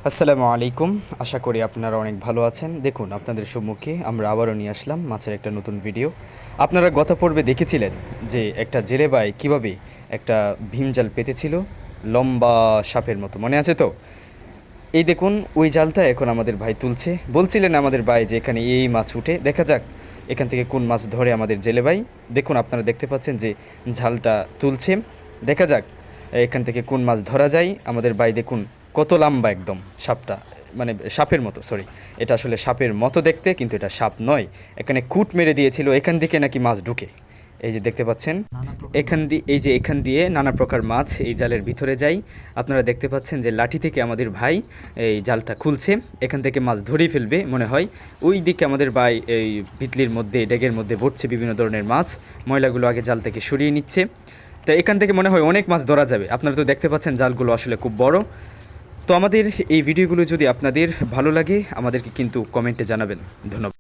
আসসালামু আলাইকুম। আশা করি আপনারা অনেক ভালো আছেন। দেখুন আপনাদের সম্মুখে আমরা আবারও নিয়ে আসলাম মাছের একটা নতুন ভিডিও। আপনারা গত পর্বে দেখেছিলেন যে একটা জেলে ভাই কীভাবে একটা ভীমজাল পেতেছিল লম্বা সাপের মতো, মনে আছে তো? এই দেখুন ওই জালটা এখন আমাদের ভাই তুলছে। বলছিলেন আমাদের ভাই যে এখানে এই মাছ উঠে, দেখা যাক এখান থেকে কোন মাছ ধরে আমাদের জেলে ভাই। দেখুন আপনারা দেখতে পাচ্ছেন যে ঝালটা তুলছে, দেখা যাক এখান থেকে কোন মাছ ধরা যায়। আমাদের ভাই দেখুন কত লম্বা একদম সাপটা, মানে সাপের মতো, সরি, এটা আসলে সাপের মতো দেখতে কিন্তু এটা সাপ নয়। এখানে কুট মেরে দিয়েছিল, এখান থেকে নাকি মাছ ঢুকে। এই যে দেখতে পাচ্ছেন এখান দিয়ে নানা প্রকার মাছ এই জালের ভিতরে যায়। আপনারা দেখতে পাচ্ছেন যে লাঠি থেকে আমাদের ভাই এই জালটা খুলছে, এখান থেকে মাছ ধরেই ফেলবে মনে হয়। ওই দিকে আমাদের ভাই এই পিতলির মধ্যে ডেগের মধ্যে ভরছে বিভিন্ন ধরনের মাছ, ময়লাগুলো আগে জাল থেকে সরিয়ে নিচ্ছে। তো এখান থেকে মনে হয় অনেক মাছ ধরা যাবে। আপনারা তো দেখতে পাচ্ছেন জালগুলো আসলে খুব বড়। তো আমাদের এই ভিডিওগুলো যদি আপনাদের ভালো লাগে আমাদেরকে কিন্তু কমেন্টে জানাবেন। ধন্যবাদ।